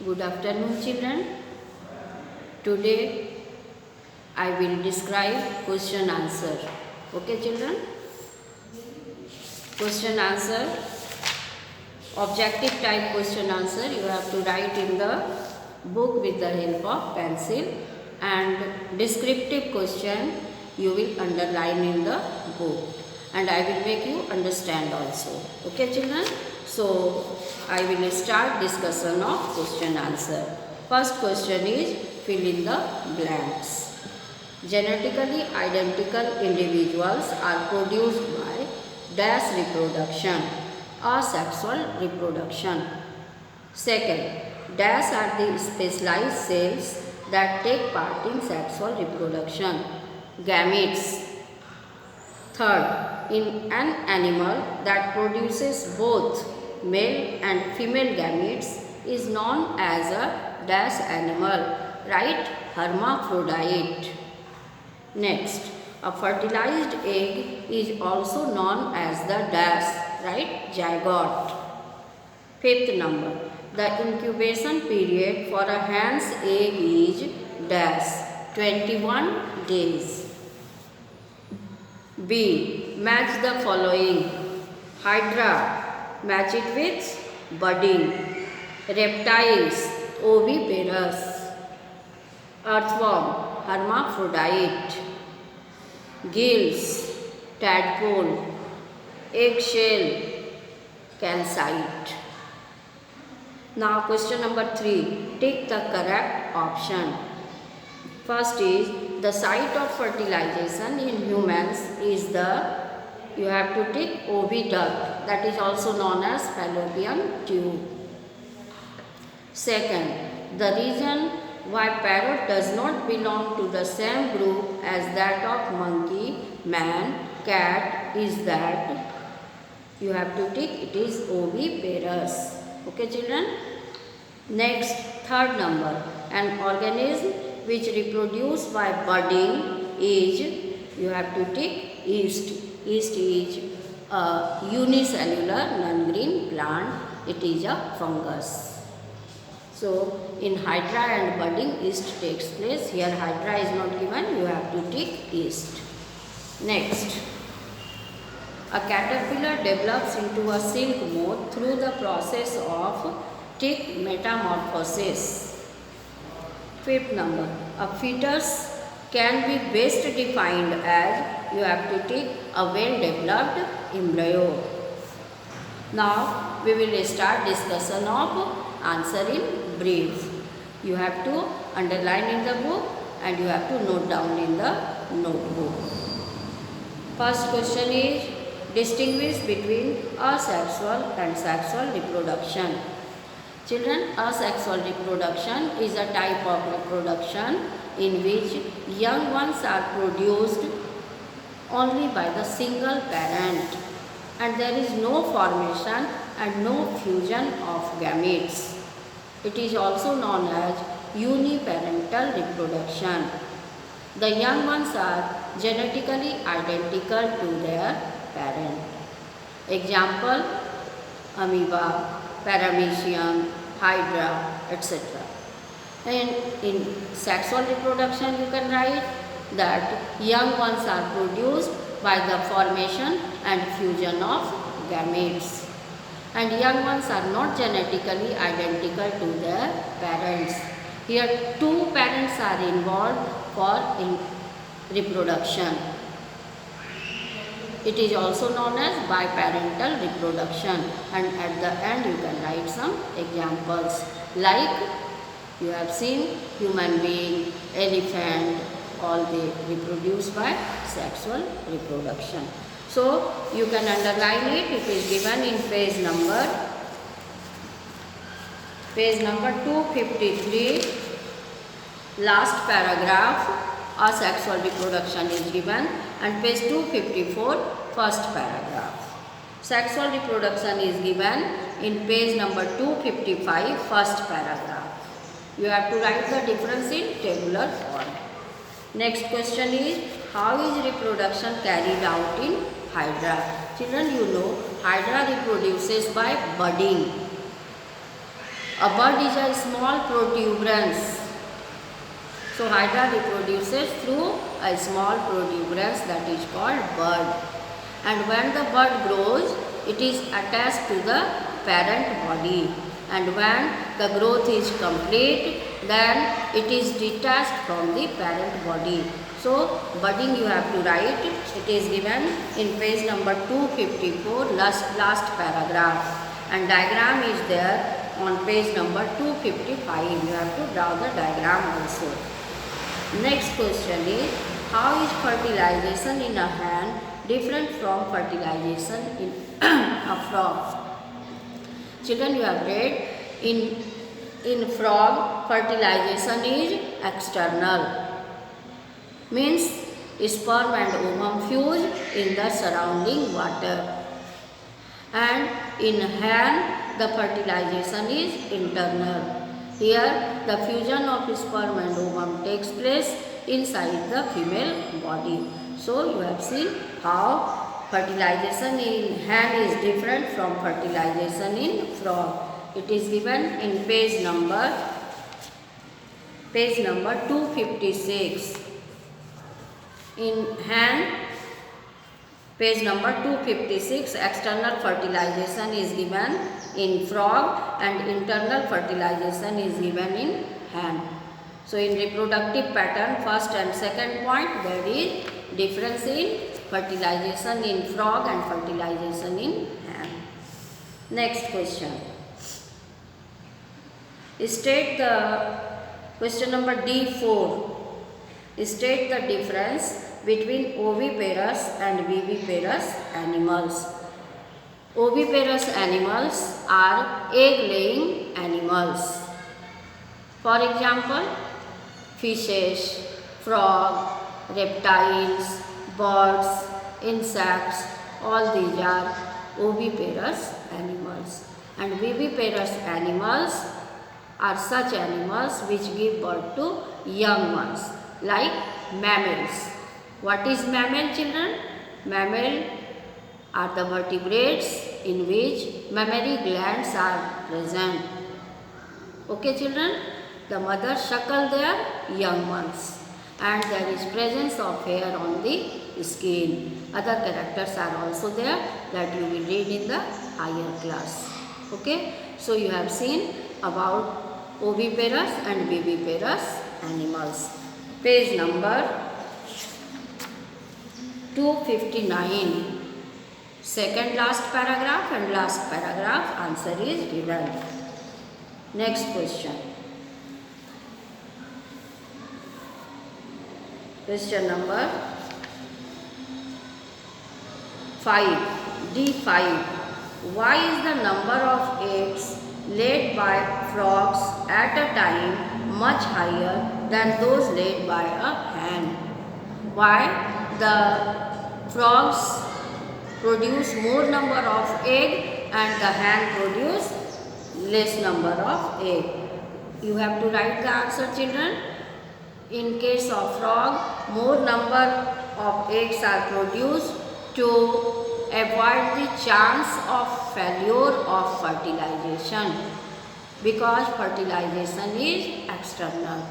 Good afternoon, children. Today I will describe question answer. Okay, children? Question answer, objective type question answer. You have to write in the book with the help of pencil, and descriptive question you will underline in the book, and I will make you understand also. Okay, children? So I will start discussion of question answer. First question is fill in the blanks. Genetically identical individuals are produced by dash reproduction, asexual reproduction. Second, dash are the specialized cells that take part in sexual reproduction, gametes. Third, in an animal that produces both male and female gametes is known as a dash animal, right? Hermaphrodite. Next, a fertilized egg is also known as the dash, right? Zygote. Fifth number, the incubation period for a hen's egg is dash 21 days. B. Match the following. Hydra, match it with budding. Reptiles, oviparous. Earthworm, hermaphrodite. Gills, tadpole. Eggshell, calcite. Now question number 3. Take the correct option. First is the site of fertilization in humans is the, you have to take oviduct, that is also known as fallopian tube. Second, the reason why parrot does not belong to the same group as that of monkey, man, cat is that you have to take it is oviparous. Okay, children? Next, third number, an organism which reproduce by budding is, you have to take yeast. Yeast is a unicellular non-green plant. It is a fungus. So in hydra and budding yeast takes place. Here hydra is not given. You have to take yeast. Next, a caterpillar develops into a silk moth through the process of tick metamorphosis. Fifth number, a fetus can be best defined as, you have to take a well-developed embryo. Now we will start discussion of answer in brief. You have to underline in the book and you have to note down in the notebook. First question is distinguish between asexual and sexual reproduction. Children, asexual reproduction is a type of reproduction in which young ones are produced only by the single parent and there is no formation and no fusion of gametes. It is also known as uniparental reproduction. The young ones are genetically identical to their parent. Example, amoeba, paramecium, hydra, etc. And in sexual reproduction you can write that young ones are produced by the formation and fusion of gametes. And young ones are not genetically identical to their parents. Here two parents are involved for reproduction. It is also known as biparental reproduction, and at the end you can write some examples like you have seen human being, elephant, all they reproduce by sexual reproduction. So you can underline it. It is given in page number 253, last paragraph. Asexual reproduction is given, and page 254, first paragraph. Sexual reproduction is given in page number 255, first paragraph. You have to write the difference in tabular form. Next question is, how is reproduction carried out in hydra? Children, you know hydra reproduces by budding. A bud is a small protuberance. So hydra reproduces through a small protuberance that is called bud. And when the bud grows, it is attached to the parent body. And when the growth is complete, then it is detached from the parent body. So budding you have to write. It is given in page number 254, last paragraph. And diagram is there on page number 255. You have to draw the diagram also. Next question is, how is fertilization in a hen different from fertilization in a frog? Children, you have read, in frog fertilization is external, means sperm and ovum fuse in the surrounding water, and in hen the fertilization is internal. Here the fusion of sperm and ovum takes place inside the female body. So you have seen how fertilization in hen is different from fertilization in frog. It is given in page number 256. In hen, page number 256, external fertilization is given in frog and internal fertilization is given in hen. So in reproductive pattern, first and second point, there is difference in fertilization in frog and fertilization in hen. Next question. State the question number D4. State the difference between oviparous and viviparous animals. Oviparous animals are egg-laying animals. For example, fishes, frog, reptiles, birds, insects, all these are oviparous animals. And viviparous animals are such animals which give birth to young ones, like mammals. What is mammal, children? Mammal are the vertebrates in which mammary glands are present. Okay, children? The mothers suckle their young ones and there is presence of hair on the skin. Other characters are also there that you will read in the higher class. Okay? So you have seen about oviparous and viviparous animals. Page number 259. Second last paragraph and last paragraph answer is given. Next question. Question number 5. D5. Why is the number of eggs laid by frogs at a time much higher than those laid by a hen? Why the frogs produce more number of egg and the hen produce less number of egg? You have to write the answer, children. In case of frog, more number of eggs are produced to avoid the chance of failure of fertilization, because fertilization is external.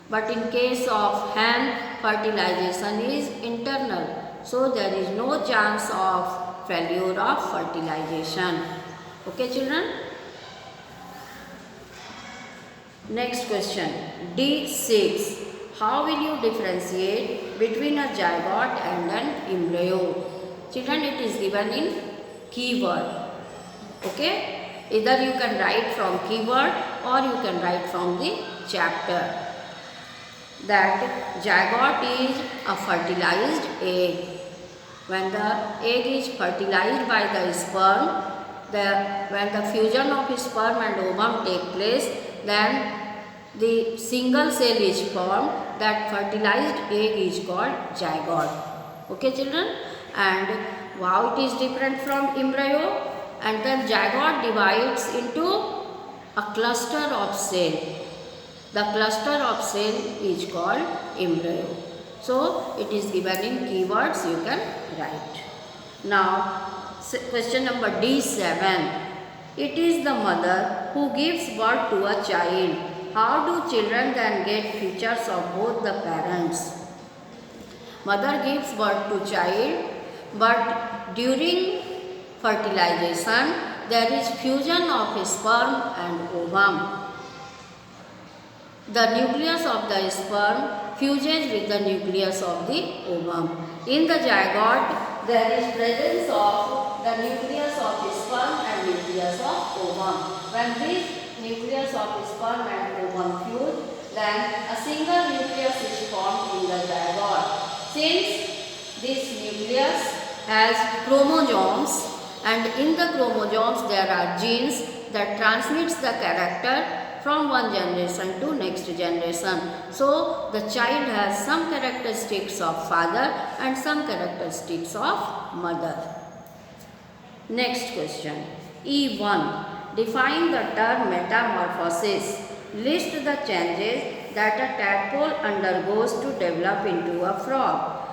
But in case of hen, fertilization is internal. So there is no chance of failure of fertilization. Okay, children? Next question. D6. How will you differentiate between a zygote and an embryo? Children, it is given in keyword. Okay? Either you can write from keyword or you can write from the chapter. That zygote is a fertilized egg. When the egg is fertilized by the sperm, when the fusion of sperm and ovum take place, then the single cell is formed. That fertilized egg is called zygote. Okay, children? And how it is different from embryo? And then zygote divides into a cluster of cell. The cluster of cell is called embryo. So it is given in keywords, you can write. Now question number D7. It is the mother who gives birth to a child. How do children then get features of both the parents? Mother gives birth to child, but during fertilization there is fusion of sperm and ovum. The nucleus of the sperm fuses with the nucleus of the ovum. In the zygote, there is presence of the nucleus of sperm and nucleus of ovum. When this nucleus of sperm and ovum fuse, then a single nucleus is formed in the zygote. Since this nucleus has chromosomes, and in the chromosomes there are genes that transmits the character from one generation to next generation. So the child has some characteristics of father and some characteristics of mother. Next question. E1. Define the term metamorphosis. List the changes that a tadpole undergoes to develop into a frog.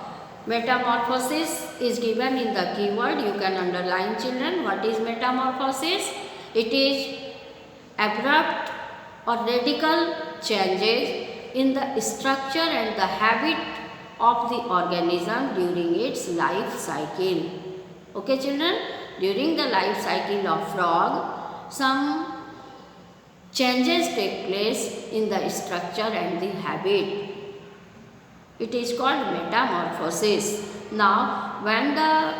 Metamorphosis is given in the keyword. You can underline, children. What is metamorphosis? It is abrupt or radical changes in the structure and the habit of the organism during its life cycle. Okay, children? During the life cycle of frog, some changes take place in the structure and the habit. It is called metamorphosis. Now, when the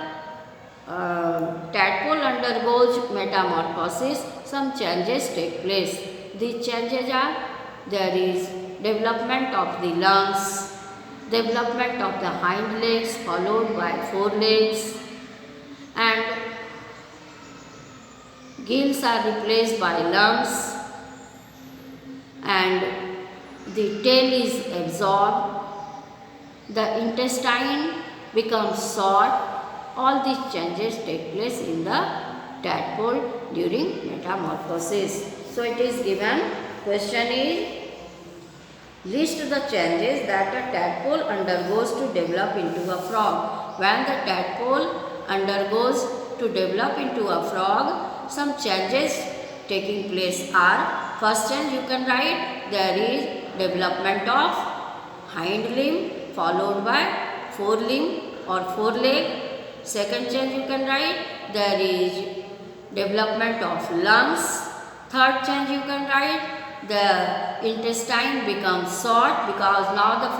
tadpole undergoes metamorphosis, some changes take place. These changes are, there is development of the lungs, development of the hind legs followed by forelegs, and gills are replaced by lungs, and the tail is absorbed, the intestine becomes short. All these changes take place in the tadpole during metamorphosis. So it is given, question is, list the changes that a tadpole undergoes to develop into a frog. When the tadpole undergoes to develop into a frog, some changes taking place are, first change you can write, there is development of hind limb followed by forelimb or foreleg. Second change you can write, there is development of lungs. Third change you can write, the intestine becomes short because now the